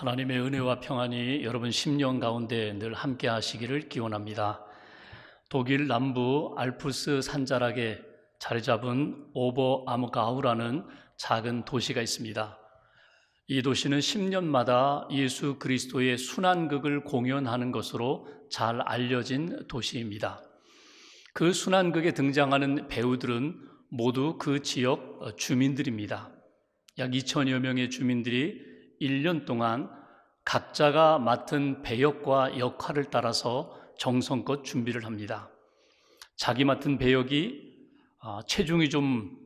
하나님의 은혜와 평안이 여러분 심령 가운데 늘 함께 하시기를 기원합니다. 독일 남부 알프스 산자락에 자리 잡은 오버아무가우라는 작은 도시가 있습니다. 이 도시는 10년마다 예수 그리스도의 순환극을 공연하는 것으로 잘 알려진 도시입니다. 그 순환극에 등장하는 배우들은 모두 그 지역 주민들입니다. 약 2천여 명의 주민들이 1년 동안 각자가 맡은 배역과 역할을 따라서 정성껏 준비를 합니다. 자기 맡은 배역이 체중이 좀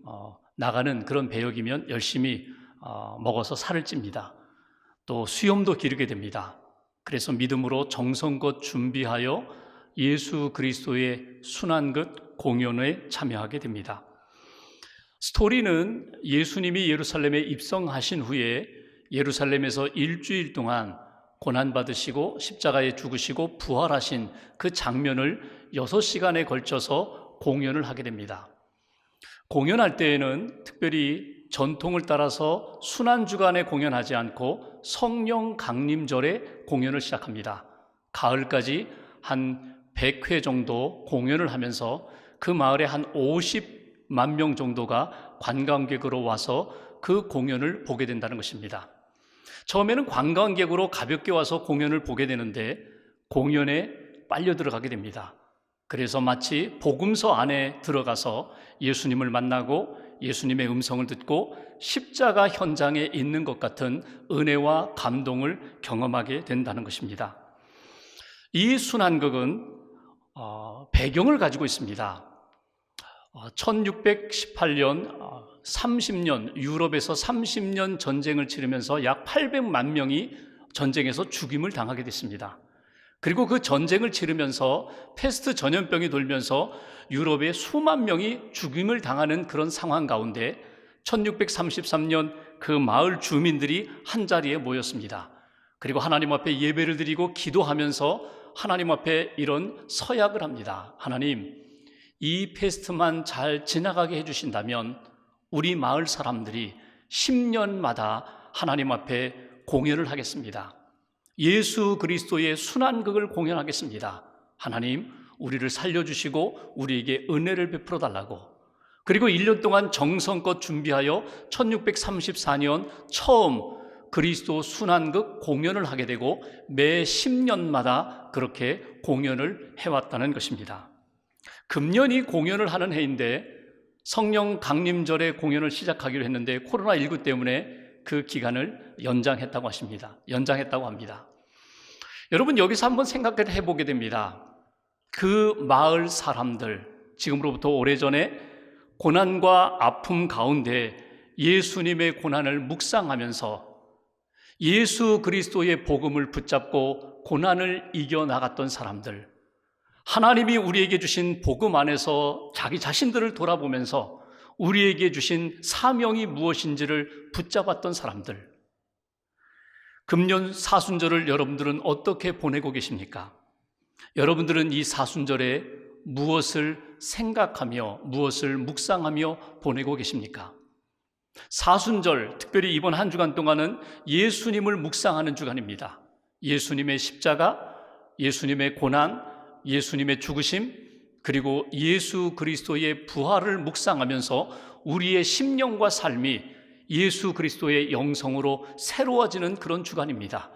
나가는 그런 배역이면 열심히 먹어서 살을 찝니다. 또 수염도 기르게 됩니다. 그래서 믿음으로 정성껏 준비하여 예수 그리스도의 순환극 공연에 참여하게 됩니다. 스토리는 예수님이 예루살렘에 입성하신 후에 예루살렘에서 일주일 동안 고난받으시고 십자가에 죽으시고 부활하신 그 장면을 6시간에 걸쳐서 공연을 하게 됩니다. 공연할 때에는 특별히 전통을 따라서 순환주간에 공연하지 않고 성령 강림절에 공연을 시작합니다. 가을까지 한 100회 정도 공연을 하면서 그 마을에 한 50만 명 정도가 관광객으로 와서 그 공연을 보게 된다는 것입니다. 처음에는 관광객으로 가볍게 와서 공연을 보게 되는데 공연에 빨려 들어가게 됩니다. 그래서 마치 복음서 안에 들어가서 예수님을 만나고 예수님의 음성을 듣고 십자가 현장에 있는 것 같은 은혜와 감동을 경험하게 된다는 것입니다. 이 순환극은 배경을 가지고 있습니다. 1618년 30년 유럽에서 30년 전쟁을 치르면서 약 800만 명이 전쟁에서 죽임을 당하게 됐습니다. 그리고 그 전쟁을 치르면서 패스트 전염병이 돌면서 유럽에 수만 명이 죽임을 당하는 그런 상황 가운데 1633년 그 마을 주민들이 한자리에 모였습니다. 그리고 하나님 앞에 예배를 드리고 기도하면서 하나님 앞에 이런 서약을 합니다. 하나님, 이 패스트만 잘 지나가게 해주신다면 우리 마을 사람들이 10년마다 하나님 앞에 공연을 하겠습니다. 예수 그리스도의 순환극을 공연하겠습니다. 하나님, 우리를 살려주시고 우리에게 은혜를 베풀어 달라고. 그리고 1년 동안 정성껏 준비하여 1634년 처음 그리스도 순환극 공연을 하게 되고 매 10년마다 그렇게 공연을 해왔다는 것입니다. 금년이 공연을 하는 해인데 성령 강림절에 공연을 시작하기로 했는데 코로나19 때문에 그 기간을 연장했다고 합니다. 여러분, 여기서 한번 생각을 해보게 됩니다. 그 마을 사람들, 지금으로부터 오래전에 고난과 아픔 가운데 예수님의 고난을 묵상하면서 예수 그리스도의 복음을 붙잡고 고난을 이겨나갔던 사람들, 하나님이 우리에게 주신 복음 안에서 자기 자신들을 돌아보면서 우리에게 주신 사명이 무엇인지를 붙잡았던 사람들, 금년 사순절을 여러분들은 어떻게 보내고 계십니까? 여러분들은 이 사순절에 무엇을 생각하며 무엇을 묵상하며 보내고 계십니까? 사순절, 특별히 이번 한 주간 동안은 예수님을 묵상하는 주간입니다. 예수님의 십자가, 예수님의 고난, 예수님의 죽으심, 그리고 예수 그리스도의 부활을 묵상하면서 우리의 심령과 삶이 예수 그리스도의 영성으로 새로워지는 그런 주간입니다.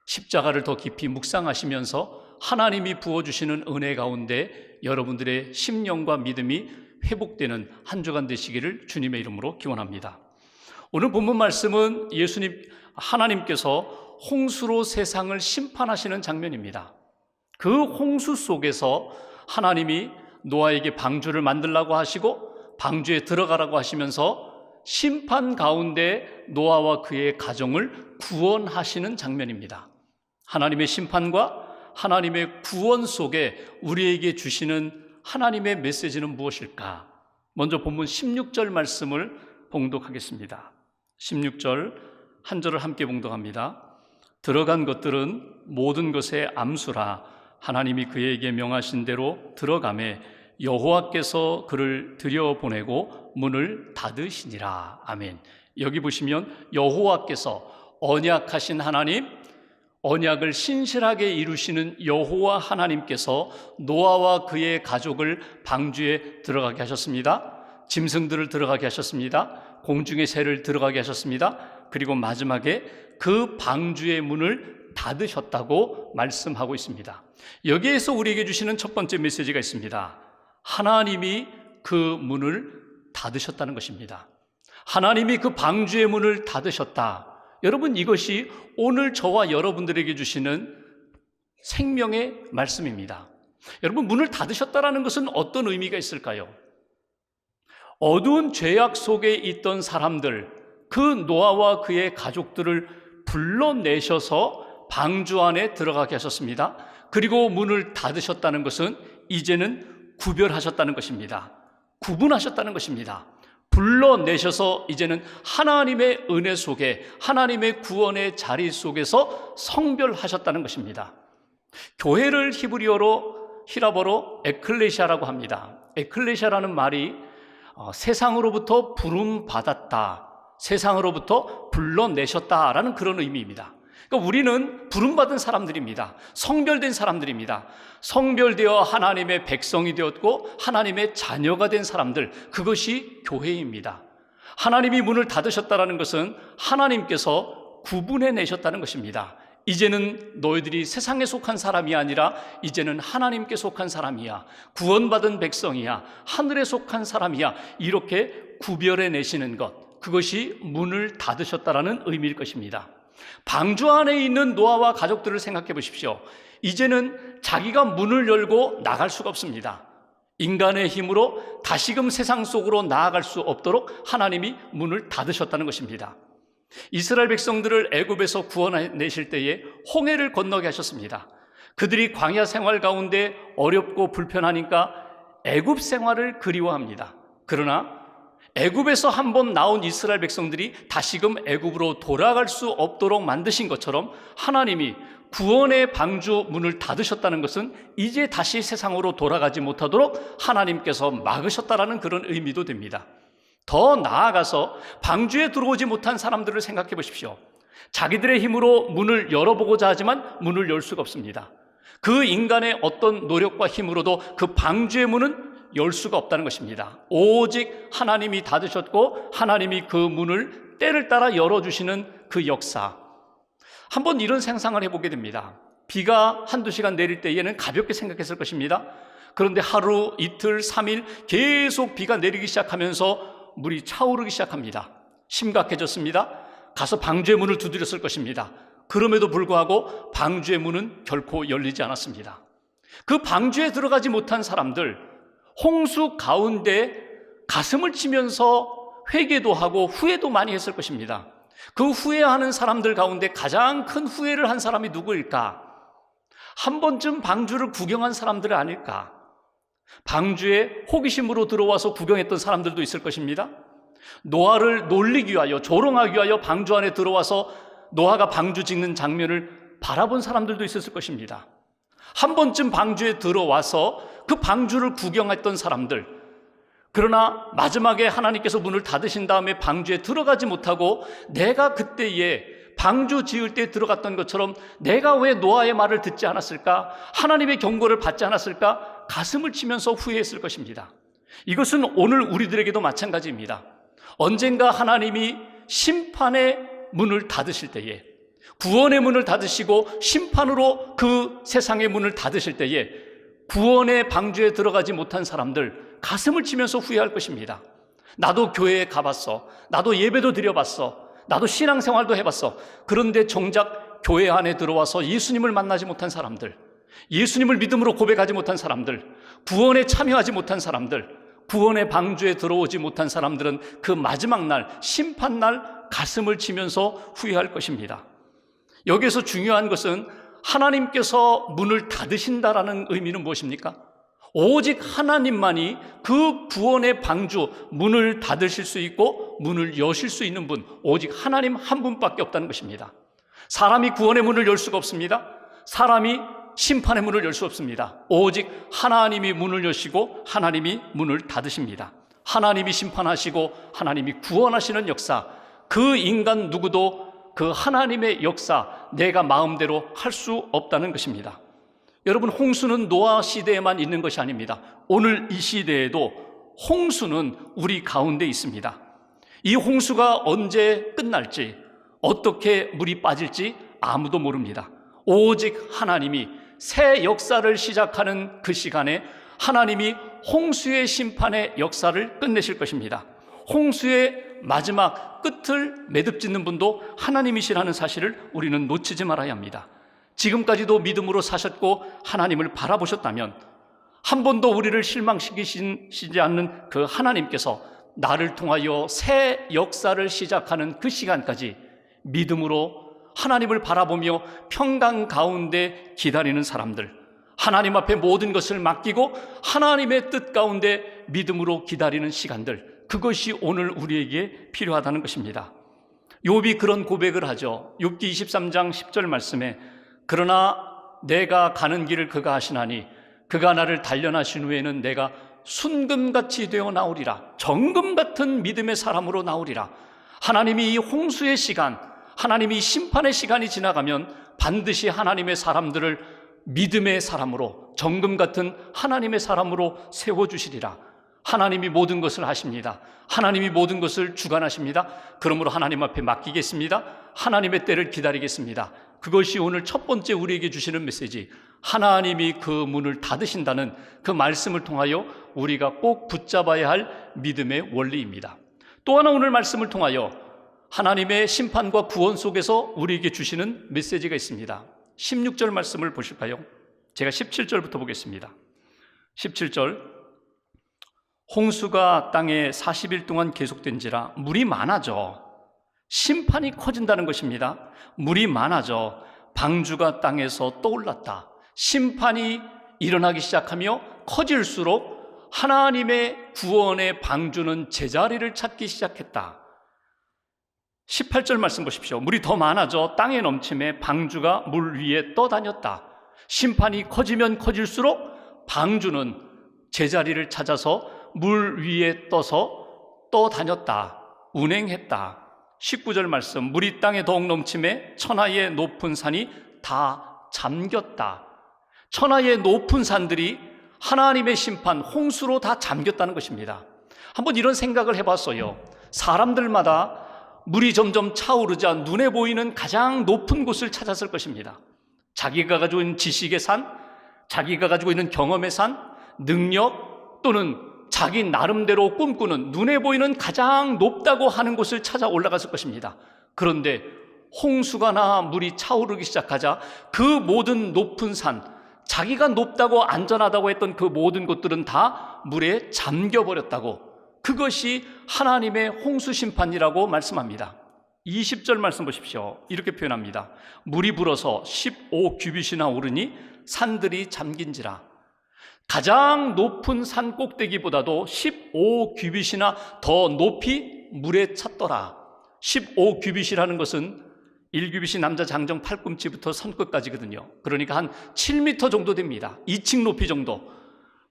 십자가를 더 깊이 묵상하시면서 하나님이 부어주시는 은혜 가운데 여러분들의 심령과 믿음이 회복되는 한 주간 되시기를 주님의 이름으로 기원합니다. 오늘 본문 말씀은 하나님께서 홍수로 세상을 심판하시는 장면입니다. 그 홍수 속에서 하나님이 노아에게 방주를 만들라고 하시고 방주에 들어가라고 하시면서 심판 가운데 노아와 그의 가정을 구원하시는 장면입니다. 하나님의 심판과 하나님의 구원 속에 우리에게 주시는 하나님의 메시지는 무엇일까? 먼저 본문 16절 말씀을 봉독하겠습니다. 16절 한 절을 함께 봉독합니다. 들어간 것들은 모든 것의 암수라 하나님이 그에게 명하신 대로 들어가매 여호와께서 그를 들여보내고 문을 닫으시니라. 아멘. 여기 보시면 여호와께서 언약하신 하나님, 언약을 신실하게 이루시는 여호와 하나님께서 노아와 그의 가족을 방주에 들어가게 하셨습니다. 짐승들을 들어가게 하셨습니다. 공중의 새를 들어가게 하셨습니다. 그리고 마지막에 그 방주의 문을 닫으셨다고 말씀하고 있습니다. 여기에서 우리에게 주시는 첫 번째 메시지가 있습니다. 하나님이 그 문을 닫으셨다는 것입니다. 하나님이 그 방주의 문을 닫으셨다. 여러분, 이것이 오늘 저와 여러분들에게 주시는 생명의 말씀입니다. 여러분, 문을 닫으셨다는 것은 어떤 의미가 있을까요? 어두운 죄악 속에 있던 사람들, 그 노아와 그의 가족들을 불러내셔서 방주 안에 들어가게 하셨습니다. 그리고 문을 닫으셨다는 것은 이제는 구별하셨다는 것입니다. 구분하셨다는 것입니다. 불러내셔서 이제는 하나님의 은혜 속에, 하나님의 구원의 자리 속에서 성별하셨다는 것입니다. 교회를 히라버로 에클레시아라고 합니다. 에클레시아라는 말이 세상으로부터 부름받았다, 세상으로부터 불러내셨다라는 그런 의미입니다. 그러니까 우리는 부름받은 사람들입니다. 성별된 사람들입니다. 성별되어 하나님의 백성이 되었고 하나님의 자녀가 된 사람들, 그것이 교회입니다. 하나님이 문을 닫으셨다는 것은 하나님께서 구분해내셨다는 것입니다. 이제는 너희들이 세상에 속한 사람이 아니라 이제는 하나님께 속한 사람이야, 구원받은 백성이야, 하늘에 속한 사람이야, 이렇게 구별해내시는 것, 그것이 문을 닫으셨다는 의미일 것입니다. 방주 안에 있는 노아와 가족들을 생각해 보십시오. 이제는 자기가 문을 열고 나갈 수가 없습니다. 인간의 힘으로 다시금 세상 속으로 나아갈 수 없도록 하나님이 문을 닫으셨다는 것입니다. 이스라엘 백성들을 애굽에서 구원해내실 때에 홍해를 건너게 하셨습니다. 그들이 광야 생활 가운데 어렵고 불편하니까 애굽 생활을 그리워합니다. 그러나 애굽에서 한번 나온 이스라엘 백성들이 다시금 애굽으로 돌아갈 수 없도록 만드신 것처럼 하나님이 구원의 방주 문을 닫으셨다는 것은 이제 다시 세상으로 돌아가지 못하도록 하나님께서 막으셨다라는 그런 의미도 됩니다. 더 나아가서 방주에 들어오지 못한 사람들을 생각해 보십시오. 자기들의 힘으로 문을 열어보고자 하지만 문을 열 수가 없습니다. 그 인간의 어떤 노력과 힘으로도 그 방주의 문은 열 수가 없다는 것입니다. 오직 하나님이 닫으셨고 하나님이 그 문을 때를 따라 열어주시는 그 역사. 한번 이런 상상을 해보게 됩니다. 비가 한두 시간 내릴 때에는 가볍게 생각했을 것입니다. 그런데 하루, 이틀, 3일 계속 비가 내리기 시작하면서 물이 차오르기 시작합니다. 심각해졌습니다. 가서 방주의 문을 두드렸을 것입니다. 그럼에도 불구하고 방주의 문은 결코 열리지 않았습니다. 그 방주에 들어가지 못한 사람들, 홍수 가운데 가슴을 치면서 회개도 하고 후회도 많이 했을 것입니다. 그 후회하는 사람들 가운데 가장 큰 후회를 한 사람이 누구일까? 한 번쯤 방주를 구경한 사람들 아닐까? 방주에 호기심으로 들어와서 구경했던 사람들도 있을 것입니다. 노아를 놀리기 위하여, 조롱하기 위하여 방주 안에 들어와서 노아가 방주 짓는 장면을 바라본 사람들도 있었을 것입니다. 한 번쯤 방주에 들어와서 그 방주를 구경했던 사람들, 그러나 마지막에 하나님께서 문을 닫으신 다음에 방주에 들어가지 못하고 내가 그때에 방주 지을 때 들어갔던 것처럼 내가 왜 노아의 말을 듣지 않았을까? 하나님의 경고를 받지 않았을까? 가슴을 치면서 후회했을 것입니다. 이것은 오늘 우리들에게도 마찬가지입니다. 언젠가 하나님이 심판의 문을 닫으실 때에, 구원의 문을 닫으시고 심판으로 그 세상의 문을 닫으실 때에 구원의 방주에 들어가지 못한 사람들 가슴을 치면서 후회할 것입니다. 나도 교회에 가봤어. 나도 예배도 드려봤어. 나도 신앙생활도 해봤어. 그런데 정작 교회 안에 들어와서 예수님을 만나지 못한 사람들, 예수님을 믿음으로 고백하지 못한 사람들, 구원에 참여하지 못한 사람들, 구원의 방주에 들어오지 못한 사람들은 그 마지막 날, 심판날 가슴을 치면서 후회할 것입니다. 여기에서 중요한 것은 하나님께서 문을 닫으신다라는 의미는 무엇입니까? 오직 하나님만이 그 구원의 방주, 문을 닫으실 수 있고 문을 여실 수 있는 분, 오직 하나님 한 분밖에 없다는 것입니다. 사람이 구원의 문을 열 수가 없습니다. 사람이 심판의 문을 열 수 없습니다. 오직 하나님이 문을 여시고 하나님이 문을 닫으십니다. 하나님이 심판하시고 하나님이 구원하시는 역사, 그 인간 누구도 그 하나님의 역사 내가 마음대로 할 수 없다는 것입니다. 여러분, 홍수는 노아 시대에만 있는 것이 아닙니다. 오늘 이 시대에도 홍수는 우리 가운데 있습니다. 이 홍수가 언제 끝날지, 어떻게 물이 빠질지 아무도 모릅니다. 오직 하나님이 새 역사를 시작하는 그 시간에 하나님이 홍수의 심판의 역사를 끝내실 것입니다. 홍수의 마지막 끝을 매듭짓는 분도 하나님이시라는 사실을 우리는 놓치지 말아야 합니다. 지금까지도 믿음으로 사셨고 하나님을 바라보셨다면 한 번도 우리를 실망시키시지 않는 그 하나님께서 나를 통하여 새 역사를 시작하는 그 시간까지 믿음으로 하나님을 바라보며 평강 가운데 기다리는 사람들, 하나님 앞에 모든 것을 맡기고 하나님의 뜻 가운데 믿음으로 기다리는 시간들, 그것이 오늘 우리에게 필요하다는 것입니다. 욥이 그런 고백을 하죠. 욥기 23장 10절 말씀에 그러나 내가 가는 길을 그가 아시나니 그가 나를 단련하신 후에는 내가 순금같이 되어 나오리라. 정금 같은 믿음의 사람으로 나오리라. 하나님이 이 홍수의 시간, 하나님이 심판의 시간이 지나가면 반드시 하나님의 사람들을 믿음의 사람으로, 정금 같은 하나님의 사람으로 세워주시리라. 하나님이 모든 것을 하십니다. 하나님이 모든 것을 주관하십니다. 그러므로 하나님 앞에 맡기겠습니다. 하나님의 때를 기다리겠습니다. 그것이 오늘 첫 번째 우리에게 주시는 메시지, 하나님이 그 문을 닫으신다는 그 말씀을 통하여 우리가 꼭 붙잡아야 할 믿음의 원리입니다. 또 하나 오늘 말씀을 통하여 하나님의 심판과 구원 속에서 우리에게 주시는 메시지가 있습니다. 16절 말씀을 보실까요? 제가 17절부터 보겠습니다. 17절, 홍수가 땅에 40일 동안 계속된지라 물이 많아져 심판이 커진다는 것입니다. 물이 많아져 방주가 땅에서 떠올랐다. 심판이 일어나기 시작하며 커질수록 하나님의 구원의 방주는 제자리를 찾기 시작했다. 18절 말씀 보십시오. 물이 더 많아져 땅에 넘침에 방주가 물 위에 떠다녔다. 심판이 커지면 커질수록 방주는 제자리를 찾아서 물 위에 떠다녔다. 운행했다. 19절 말씀, 물이 땅에 더욱 넘침에 천하의 높은 산이 다 잠겼다. 천하의 높은 산들이 하나님의 심판, 홍수로 다 잠겼다는 것입니다. 한번 이런 생각을 해봤어요. 사람들마다 물이 점점 차오르자 눈에 보이는 가장 높은 곳을 찾았을 것입니다. 자기가 가지고 있는 지식의 산, 자기가 가지고 있는 경험의 산, 능력 또는 자기 나름대로 꿈꾸는 눈에 보이는 가장 높다고 하는 곳을 찾아 올라갔을 것입니다. 그런데 홍수가 나 물이 차오르기 시작하자 그 모든 높은 산, 자기가 높다고 안전하다고 했던 그 모든 곳들은 다 물에 잠겨버렸다고, 그것이 하나님의 홍수 심판이라고 말씀합니다. 20절 말씀 보십시오. 이렇게 표현합니다. 물이 불어서 15규빗이나 오르니 산들이 잠긴지라. 가장 높은 산 꼭대기보다도 15규빗이나 더 높이 물에 찼더라. 15규빗이라는 것은 1규빗이 남자 장정 팔꿈치부터 손끝까지거든요. 그러니까 한 7m 정도 됩니다. 2층 높이 정도.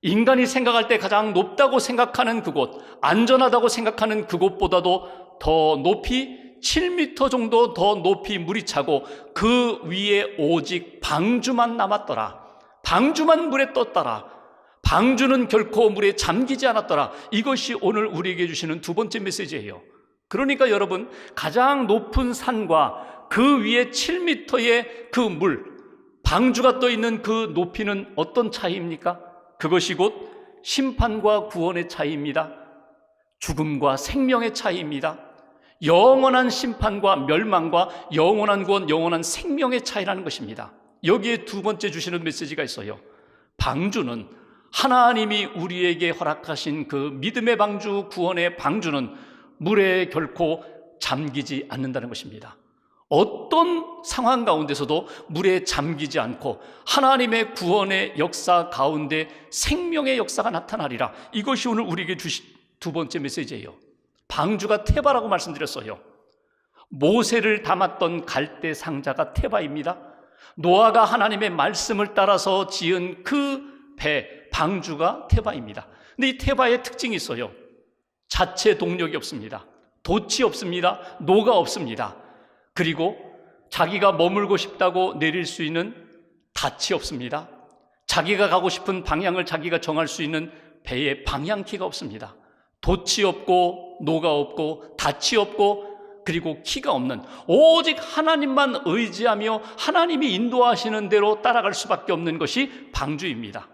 인간이 생각할 때 가장 높다고 생각하는 그곳, 안전하다고 생각하는 그곳보다도 더 높이 7m 정도 더 높이 물이 차고 그 위에 오직 방주만 남았더라. 방주만 물에 떴더라. 방주는 결코 물에 잠기지 않았더라. 이것이 오늘 우리에게 주시는 두 번째 메시지예요. 그러니까 여러분, 가장 높은 산과 그 위에 7m의 그 물, 방주가 떠 있는 그 높이는 어떤 차이입니까? 그것이 곧 심판과 구원의 차이입니다. 죽음과 생명의 차이입니다. 영원한 심판과 멸망과 영원한 구원, 영원한 생명의 차이라는 것입니다. 여기에 두 번째 주시는 메시지가 있어요. 방주는 하나님이 우리에게 허락하신 그 믿음의 방주, 구원의 방주는 물에 결코 잠기지 않는다는 것입니다. 어떤 상황 가운데서도 물에 잠기지 않고 하나님의 구원의 역사 가운데 생명의 역사가 나타나리라. 이것이 오늘 우리에게 주신 두 번째 메시지예요. 방주가 테바라고 말씀드렸어요. 모세를 담았던 갈대 상자가 테바입니다. 노아가 하나님의 말씀을 따라서 지은 그 배, 방주가 테바입니다. 근데 이 테바의 특징이 있어요. 자체 동력이 없습니다. 돛이 없습니다. 노가 없습니다. 그리고 자기가 머물고 싶다고 내릴 수 있는 닻이 없습니다. 자기가 가고 싶은 방향을 자기가 정할 수 있는 배의 방향키가 없습니다. 돛이 없고 노가 없고 닻이 없고 그리고 키가 없는, 오직 하나님만 의지하며 하나님이 인도하시는 대로 따라갈 수밖에 없는 것이 방주입니다.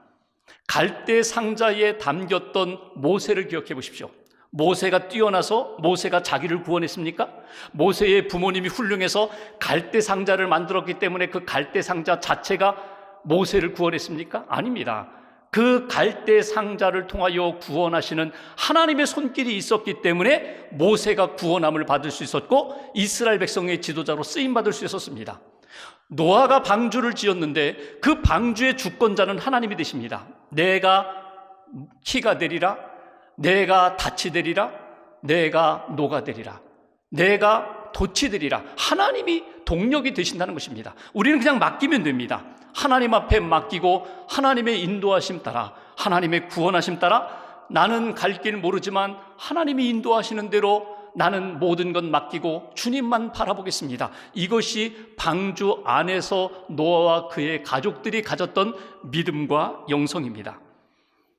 갈대 상자에 담겼던 모세를 기억해 보십시오. 모세가 뛰어나서 모세가 자기를 구원했습니까? 모세의 부모님이 훌륭해서 갈대 상자를 만들었기 때문에 그 갈대 상자 자체가 모세를 구원했습니까? 아닙니다. 그 갈대 상자를 통하여 구원하시는 하나님의 손길이 있었기 때문에 모세가 구원함을 받을 수 있었고 이스라엘 백성의 지도자로 쓰임받을 수 있었습니다. 노아가 방주를 지었는데 그 방주의 주권자는 하나님이 되십니다. 내가 키가 되리라, 내가 닻이 되리라, 내가 노가 되리라, 내가 돛이 되리라. 하나님이 동력이 되신다는 것입니다. 우리는 그냥 맡기면 됩니다. 하나님 앞에 맡기고 하나님의 인도하심 따라, 하나님의 구원하심 따라 나는 갈 길 모르지만 하나님이 인도하시는 대로 나는 모든 것 맡기고 주님만 바라보겠습니다. 이것이 방주 안에서 노아와 그의 가족들이 가졌던 믿음과 영성입니다.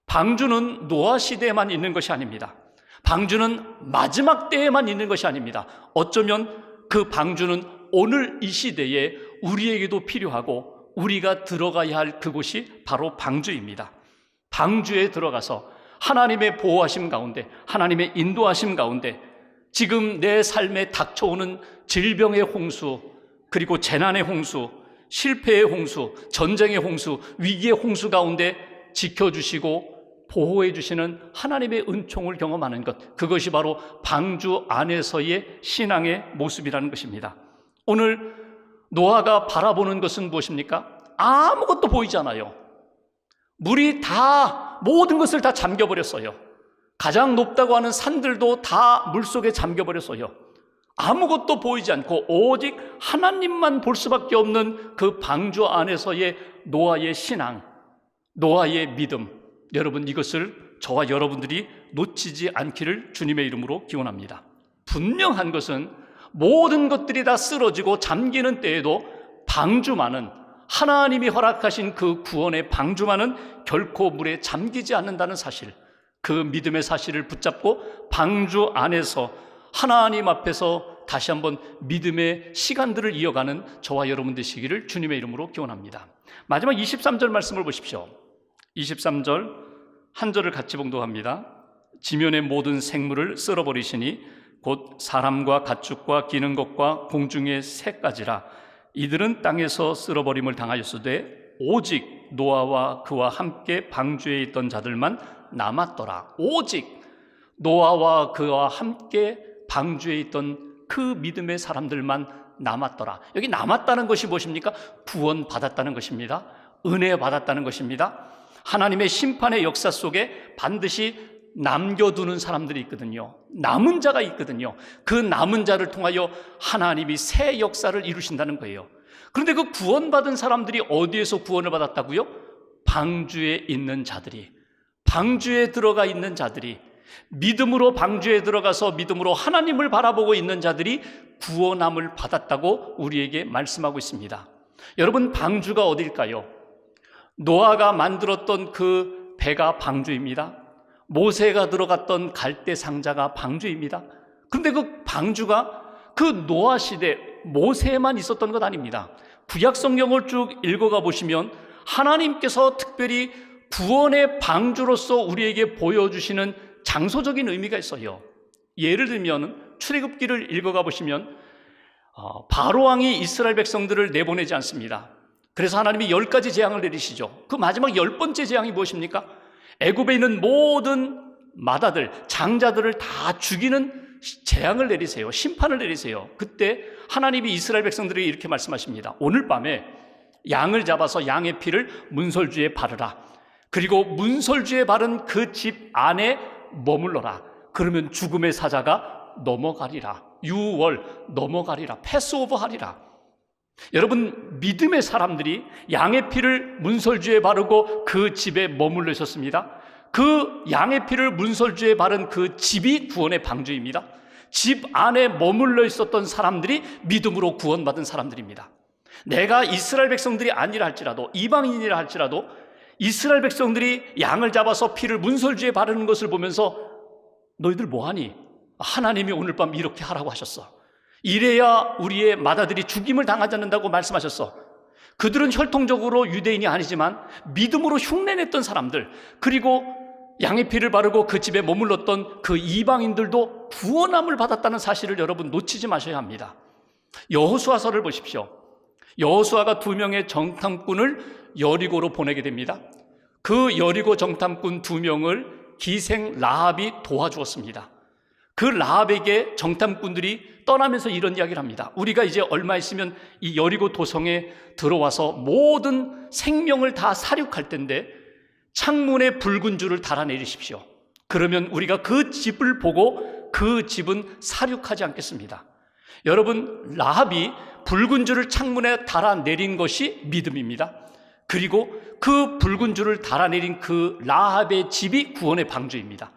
방주는 노아 시대에만 있는 것이 아닙니다. 방주는 마지막 때에만 있는 것이 아닙니다. 어쩌면 그 방주는 오늘 이 시대에 우리에게도 필요하고 우리가 들어가야 할 그곳이 바로 방주입니다. 방주에 들어가서 하나님의 보호하심 가운데, 하나님의 인도하심 가운데 지금 내 삶에 닥쳐오는 질병의 홍수, 그리고 재난의 홍수, 실패의 홍수, 전쟁의 홍수, 위기의 홍수 가운데 지켜주시고 보호해 주시는 하나님의 은총을 경험하는 것, 그것이 바로 방주 안에서의 신앙의 모습이라는 것입니다. 오늘 노아가 바라보는 것은 무엇입니까? 아무것도 보이지 않아요. 물이 다 모든 것을 다 잠겨버렸어요. 가장 높다고 하는 산들도 다 물속에 잠겨버렸어요. 아무것도 보이지 않고 오직 하나님만 볼 수밖에 없는 그 방주 안에서의 노아의 신앙, 노아의 믿음, 여러분 이것을 저와 여러분들이 놓치지 않기를 주님의 이름으로 기원합니다. 분명한 것은 모든 것들이 다 쓰러지고 잠기는 때에도 방주만은, 하나님이 허락하신 그 구원의 방주만은 결코 물에 잠기지 않는다는 사실, 그 믿음의 사실을 붙잡고 방주 안에서 하나님 앞에서 다시 한번 믿음의 시간들을 이어가는 저와 여러분 되시기를 주님의 이름으로 기원합니다. 마지막 23절 말씀을 보십시오. 23절 한 절을 같이 봉독합니다. 지면의 모든 생물을 쓸어버리시니 곧 사람과 가축과 기는 것과 공중의 새까지라. 이들은 땅에서 쓸어버림을 당하였으되 오직 노아와 그와 함께 방주에 있던 자들만 남았더라. 오직 노아와 그와 함께 방주에 있던 그 믿음의 사람들만 남았더라. 여기 남았다는 것이 무엇입니까? 구원 받았다는 것입니다. 은혜 받았다는 것입니다. 하나님의 심판의 역사 속에 반드시 남겨두는 사람들이 있거든요. 남은 자가 있거든요. 그 남은 자를 통하여 하나님이 새 역사를 이루신다는 거예요. 그런데 그 구원받은 사람들이 어디에서 구원을 받았다고요? 방주에 있는 자들이, 방주에 들어가 있는 자들이, 믿음으로 방주에 들어가서 믿음으로 하나님을 바라보고 있는 자들이 구원함을 받았다고 우리에게 말씀하고 있습니다. 여러분, 방주가 어딜까요? 노아가 만들었던 그 배가 방주입니다. 모세가 들어갔던 갈대 상자가 방주입니다. 그런데 그 방주가 그 노아 시대 모세에만 있었던 것 아닙니다. 구약 성경을 쭉 읽어가 보시면 하나님께서 특별히 구원의 방주로서 우리에게 보여주시는 장소적인 의미가 있어요. 예를 들면 출애굽기를 읽어가 보시면 바로 왕이 이스라엘 백성들을 내보내지 않습니다. 그래서 하나님이 10가지 재앙을 내리시죠. 그 마지막 10번째 재앙이 무엇입니까? 애굽에 있는 모든 마다들, 장자들을 다 죽이는 재앙을 내리세요. 심판을 내리세요. 그때 하나님이 이스라엘 백성들에게 이렇게 말씀하십니다. 오늘 밤에 양을 잡아서 양의 피를 문설주에 바르라. 그리고 문설주에 바른 그 집 안에 머물러라. 그러면 죽음의 사자가 넘어가리라. 유월 넘어가리라. 패스오버 하리라. 여러분, 믿음의 사람들이 양의 피를 문설주에 바르고 그 집에 머물러 있었습니다. 그 양의 피를 문설주에 바른 그 집이 구원의 방주입니다. 집 안에 머물러 있었던 사람들이 믿음으로 구원받은 사람들입니다. 내가 이스라엘 백성들이 아니라 할지라도, 이방인이라 할지라도 이스라엘 백성들이 양을 잡아서 피를 문설주에 바르는 것을 보면서 너희들 뭐하니? 하나님이 오늘 밤 이렇게 하라고 하셨어. 이래야 우리의 맏아들이 죽임을 당하지 않는다고 말씀하셨어. 그들은 혈통적으로 유대인이 아니지만 믿음으로 흉내냈던 사람들, 그리고 양의 피를 바르고 그 집에 머물렀던 그 이방인들도 구원함을 받았다는 사실을 여러분 놓치지 마셔야 합니다. 여호수아서를 보십시오. 여호수아가 2명의 정탐꾼을 여리고로 보내게 됩니다. 그 여리고 정탐꾼 2명을 기생 라합이 도와주었습니다. 그 라합에게 정탐꾼들이 떠나면서 이런 이야기를 합니다. 우리가 이제 얼마 있으면 이 여리고 도성에 들어와서 모든 생명을 다 사륙할 텐데 창문에 붉은 줄을 달아내리십시오. 그러면 우리가 그 집을 보고 그 집은 사륙하지 않겠습니다. 여러분, 라합이 붉은 줄을 창문에 달아내린 것이 믿음입니다. 그리고 그 붉은 줄을 달아내린 그 라합의 집이 구원의 방주입니다.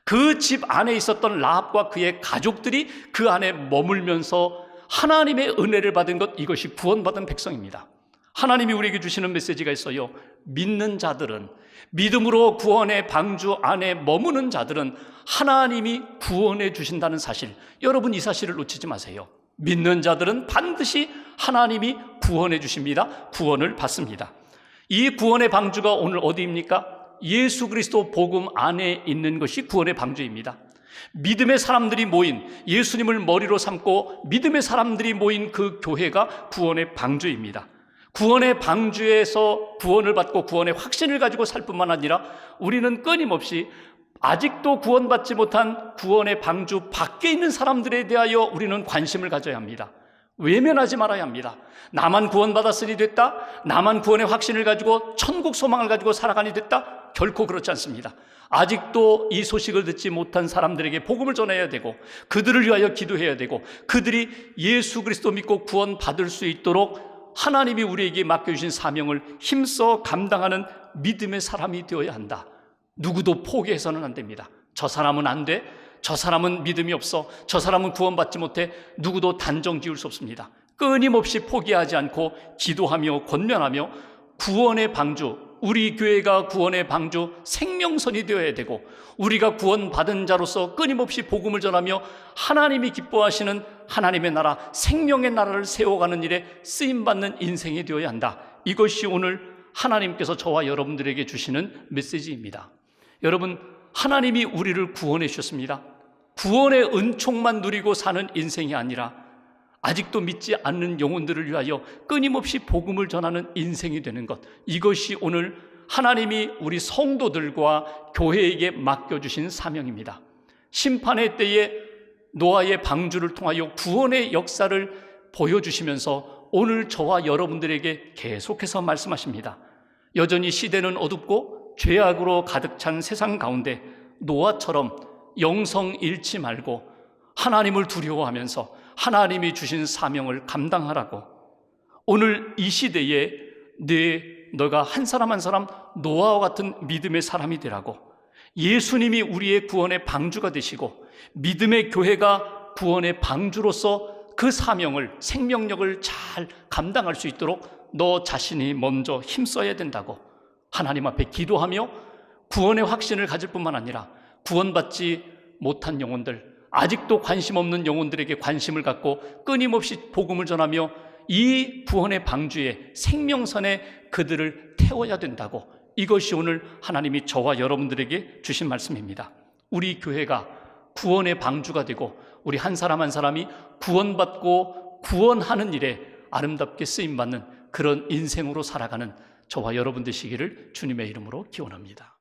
그 집 안에 있었던 라합과 그의 가족들이 그 안에 머물면서 하나님의 은혜를 받은 것, 이것이 구원받은 백성입니다. 하나님이 우리에게 주시는 메시지가 있어요. 믿는 자들은, 믿음으로 구원의 방주 안에 머무는 자들은 하나님이 구원해 주신다는 사실, 여러분 이 사실을 놓치지 마세요. 믿는 자들은 반드시 하나님이 구원해 주십니다. 구원을 받습니다. 이 구원의 방주가 오늘 어디입니까? 예수 그리스도 복음 안에 있는 것이 구원의 방주입니다. 믿음의 사람들이 모인, 예수님을 머리로 삼고 믿음의 사람들이 모인 그 교회가 구원의 방주입니다. 구원의 방주에서 구원을 받고 구원의 확신을 가지고 살 뿐만 아니라 우리는 끊임없이 아직도 구원받지 못한 구원의 방주 밖에 있는 사람들에 대하여 우리는 관심을 가져야 합니다. 외면하지 말아야 합니다. 나만 구원받았으니 됐다, 나만 구원의 확신을 가지고 천국 소망을 가지고 살아가니 됐다, 결코 그렇지 않습니다. 아직도 이 소식을 듣지 못한 사람들에게 복음을 전해야 되고, 그들을 위하여 기도해야 되고, 그들이 예수 그리스도 믿고 구원받을 수 있도록 하나님이 우리에게 맡겨주신 사명을 힘써 감당하는 믿음의 사람이 되어야 한다. 누구도 포기해서는 안 됩니다. 저 사람은 안 돼, 저 사람은 믿음이 없어, 저 사람은 구원받지 못해, 누구도 단정 지을 수 없습니다. 끊임없이 포기하지 않고 기도하며 권면하며 구원의 방주, 우리 교회가 구원의 방주, 생명선이 되어야 되고, 우리가 구원받은 자로서 끊임없이 복음을 전하며 하나님이 기뻐하시는 하나님의 나라, 생명의 나라를 세워가는 일에 쓰임받는 인생이 되어야 한다. 이것이 오늘 하나님께서 저와 여러분들에게 주시는 메시지입니다. 여러분, 하나님이 우리를 구원해 주셨습니다. 구원의 은총만 누리고 사는 인생이 아니라 아직도 믿지 않는 영혼들을 위하여 끊임없이 복음을 전하는 인생이 되는 것, 이것이 오늘 하나님이 우리 성도들과 교회에게 맡겨주신 사명입니다. 심판의 때에 노아의 방주를 통하여 구원의 역사를 보여주시면서 오늘 저와 여러분들에게 계속해서 말씀하십니다. 여전히 시대는 어둡고 죄악으로 가득 찬 세상 가운데 노아처럼 영성 잃지 말고 하나님을 두려워하면서 하나님이 주신 사명을 감당하라고, 오늘 이 시대에 너가 한 사람 한 사람 노아와 같은 믿음의 사람이 되라고, 예수님이 우리의 구원의 방주가 되시고 믿음의 교회가 구원의 방주로서 그 사명을, 생명력을 잘 감당할 수 있도록 너 자신이 먼저 힘써야 된다고 하나님 앞에 기도하며 구원의 확신을 가질 뿐만 아니라 구원받지 못한 영혼들, 아직도 관심 없는 영혼들에게 관심을 갖고 끊임없이 복음을 전하며 이 구원의 방주에, 생명선에 그들을 태워야 된다고, 이것이 오늘 하나님이 저와 여러분들에게 주신 말씀입니다. 우리 교회가 구원의 방주가 되고 우리 한 사람 한 사람이 구원받고 구원하는 일에 아름답게 쓰임받는 그런 인생으로 살아가는 저와 여러분 되시기를 주님의 이름으로 기원합니다.